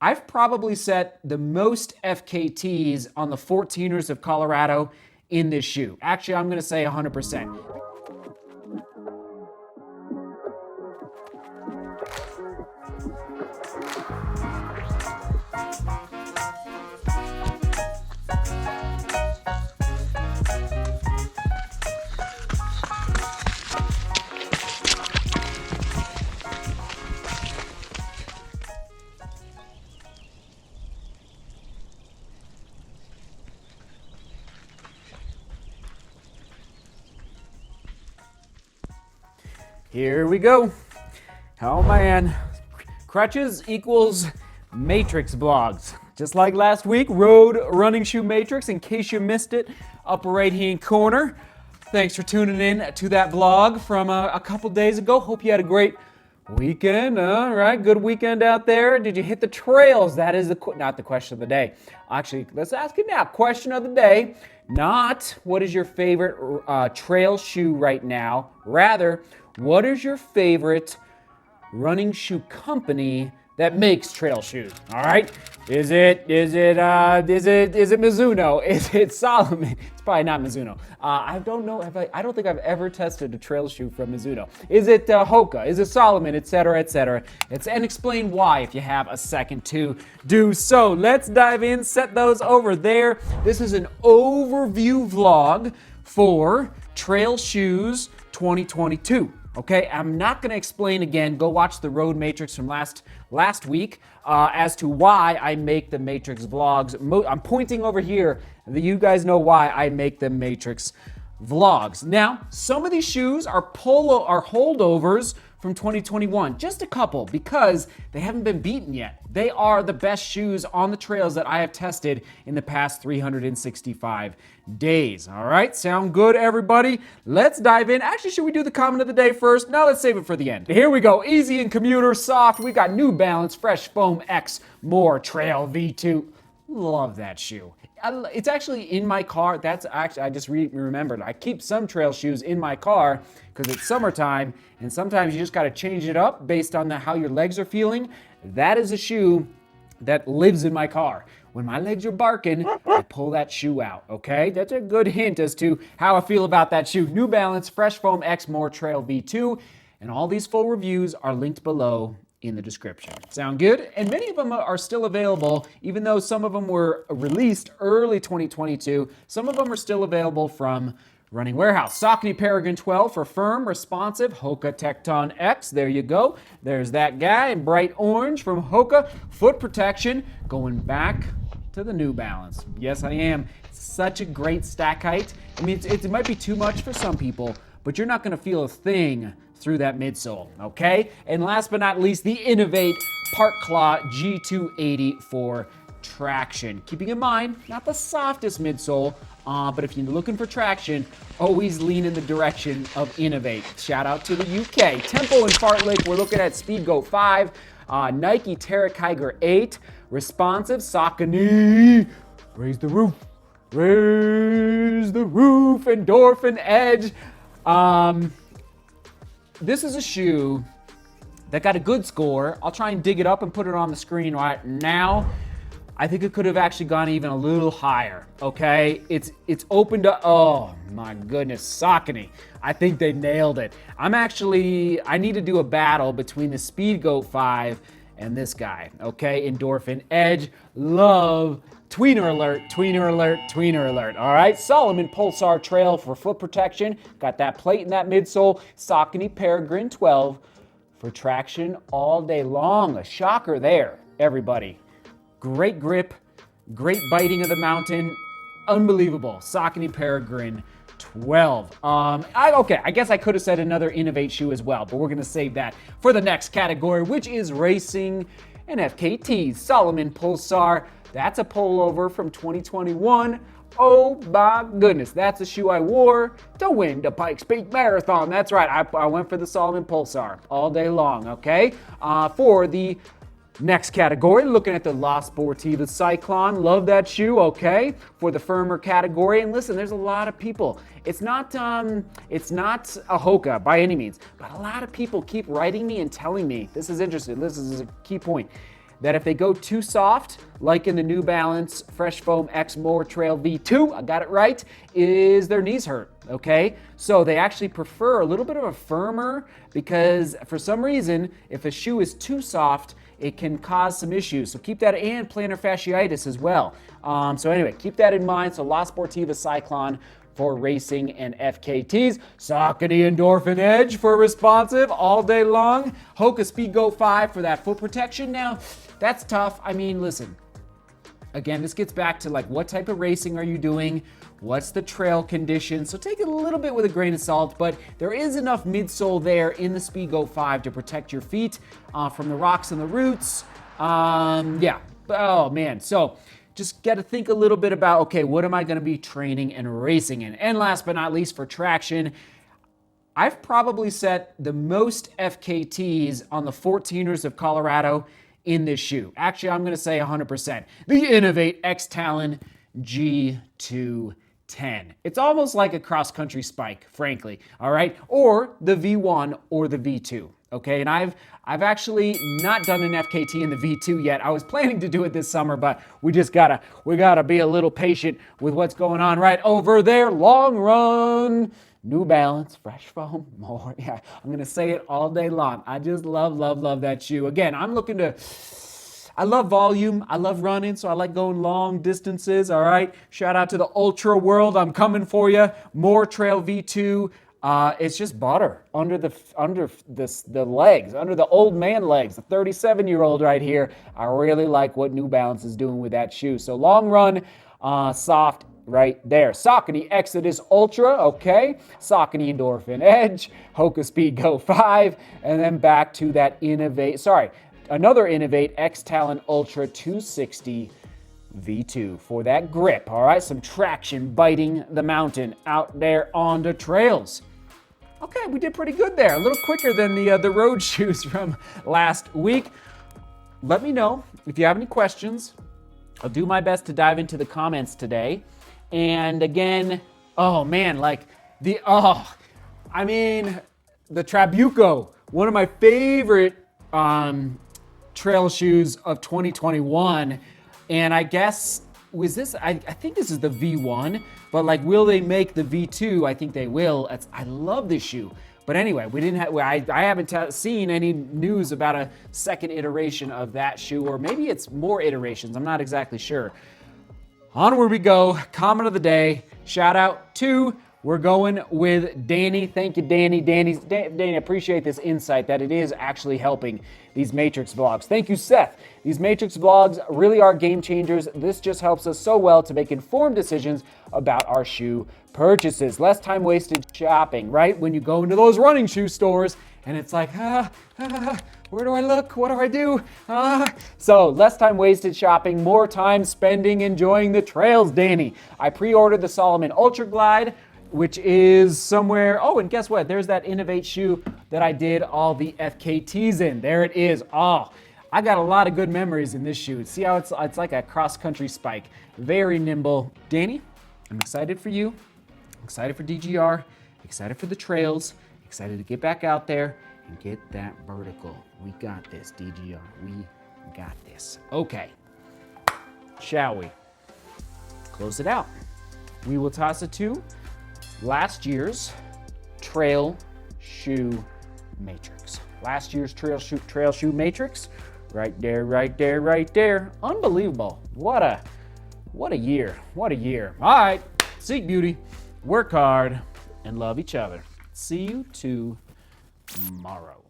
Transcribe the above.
I've probably set the most FKTs on the 14ers of Colorado in this shoe. Actually, I'm going to say 100%. Here we go. Oh man, crutches equals matrix vlogs. Just like last week, road running shoe matrix. In case you missed it, upper right hand corner. Thanks for tuning in to that vlog from a couple days ago. Hope you had a great weekend. All right, good weekend out there. Did you hit the trails? That is not the question of the day. Actually, let's ask it now. Question of the day, not what is your favorite trail shoe right now. Rather, what is your favorite running shoe company that makes trail shoes? All right, is it Mizuno? Is it Salomon? It's probably not Mizuno. I don't know. I don't think I've ever tested a trail shoe from Mizuno. Is it Hoka? Is it Salomon? Etc. Etc. And explain why if you have a second to do so. Let's dive in. Set those over there. This is an overview vlog for trail shoes 2022. Okay, I'm not going to explain again. Go watch the Road Matrix from last week as to why I make the Matrix vlogs. I'm pointing over here. You guys know why I make the Matrix vlogs. Now, some of these shoes are holdovers from 2021. Just a couple because they haven't been beaten yet. They are the best shoes on the trails that I have tested in the past 365 days. All right, sound good, everybody? Let's dive in. Actually, should we do the comment of the day first? No, let's save it for the end. Here we go. Easy and commuter soft. We got New Balance Fresh Foam X More Trail V2. Love that shoe. It's actually in my car. That's actually, I just remembered. I keep some trail shoes in my car because it's summertime, and sometimes you just got to change it up based on how your legs are feeling. That is a shoe that lives in my car. When my legs are barking, I pull that shoe out, okay? That's a good hint as to how I feel about that shoe. New Balance Fresh Foam X More Trail V2, and all these full reviews are linked below in the description. Sound good? And many of them are still available, even though some of them were released early 2022. Some of them are still available from Running Warehouse. Saucony Peregrine 12 for firm, responsive. Hoka Tecton X, there you go. There's that guy in bright orange from Hoka. Foot protection, going back to the New Balance. Yes, I am. Such a great stack height. I mean, it might be too much for some people, but you're not gonna feel a thing through that midsole, okay? And last but not least, the Innovate Park Claw G280 for traction. Keeping in mind, not the softest midsole, but if you're looking for traction, always lean in the direction of Innovate. Shout out to the UK. Tempo and Fartlek, we're looking at Speedgoat 5, Nike Terra Kiger 8, responsive, Saucony, raise the roof, Endorphin Edge. This is a shoe that got a good score. I'll try and dig it up and put it on the screen right now. I think it could have actually gone even a little higher, okay? It's open to, oh my goodness, Saucony. I think they nailed it. I need to do a battle between the Speedgoat 5 and this guy, okay? Endorphin Edge, love, tweener alert, tweener alert, tweener alert, all right? Salomon Pulsar Trail for foot protection. Got that plate in that midsole. Saucony Peregrine 12 for traction all day long. A shocker there, everybody. Great grip, great biting of the mountain. Unbelievable. Saucony Peregrine 12. I guess I could have said another Innovate shoe as well, but we're going to save that for the next category, which is racing and FKTs. Salomon Pulsar. That's a pullover from 2021. Oh my goodness, that's a shoe I wore to win the Pikes Peak Marathon. That's right, I went for the Salomon Pulsar all day long, okay? For the next category, looking at the La Sportiva Cyklon. Love that shoe, okay? For the firmer category, and listen, there's a lot of people. It's not a Hoka by any means, but a lot of people keep writing me and telling me, this is interesting, this is a key point, that if they go too soft, like in the New Balance Fresh Foam X More Trail V2, I got it right, is their knees hurt, okay? So they actually prefer a little bit of a firmer, because for some reason, if a shoe is too soft, it can cause some issues. So keep that, and plantar fasciitis as well. So anyway, keep that in mind. So La Sportiva Cyklon for racing and FKTs. Saucony Endorphin Edge for responsive all day long. Hoka Speedgoat 5 for that foot protection. Now, that's tough. I mean, listen, again, this gets back to like what type of racing are you doing? What's the trail condition? So take it a little bit with a grain of salt, but there is enough midsole there in the Speedgoat 5 to protect your feet from the rocks and the roots. Yeah, oh man. So just got to think a little bit about, okay, what am I going to be training and racing in? And last but not least, for traction, I've probably set the most FKTs on the 14ers of Colorado in this shoe. Actually, I'm going to say 100%. The Innovate X Talon G210. It's almost like a cross-country spike, frankly, all right? Or the V1 or the V2, okay? And I've actually not done an FKT in the V2 yet. I was planning to do it this summer, but we gotta be a little patient with what's going on right over there. Long Run, New Balance, Fresh Foam, more. Yeah, I'm gonna say it all day long. I just love that shoe. Again, I love volume. I love running, so I like going long distances, all right? Shout out to the Ultra World. I'm coming for you. More Trail V2. It's just butter under the legs, under the old man legs, the 37-year-old right here. I really like what New Balance is doing with that shoe. So Long Run, soft right there. Saucony Xodus Ultra, okay. Saucony Endorphin Edge, Hoka Speedgoat 5, and then back to that another Innovate X Talon Ultra 260 V2 for that grip, all right? Some traction biting the mountain out there on the trails. Okay, we did pretty good there. A little quicker than the road shoes from last week. Let me know if you have any questions. I'll do my best to dive into the comments today. And again, oh man, the Trabuco, one of my favorite trail shoes of 2021. And I guess, I think this is the V1, but will they make the V2? I think they will. I love this shoe. But anyway, I haven't seen any news about a second iteration of that shoe, or maybe it's more iterations. I'm not exactly sure. Onward we go. Comment of the day. Shout out to, we're going with Danny. Thank you, Danny. Danny, appreciate this insight that it is actually helping these Matrix vlogs. Thank you, Seth. These Matrix vlogs really are game changers. This just helps us so well to make informed decisions about our shoe purchases. Less time wasted shopping, right? When you go into those running shoe stores and it's like, where do I look? What do I do? So less time wasted shopping, more time spending enjoying the trails, Danny. I pre-ordered the Salomon Ultra Glide, which is somewhere, oh, and guess what? There's that Innovate shoe that I did all the FKTs in. There it is. Oh, I got a lot of good memories in this shoe. See how it's like a cross-country spike. Very nimble. Danny, I'm excited for you. Excited for DGR. Excited for the trails. Excited to get back out there and get that vertical. We got this, DGR. We got this. Okay. Shall we close it out? We will toss it to last year's trail shoe matrix. Last year's trail shoe matrix. Right there. Unbelievable. What a year. What a year. All right. Seek beauty, work hard, and love each other. See you tomorrow.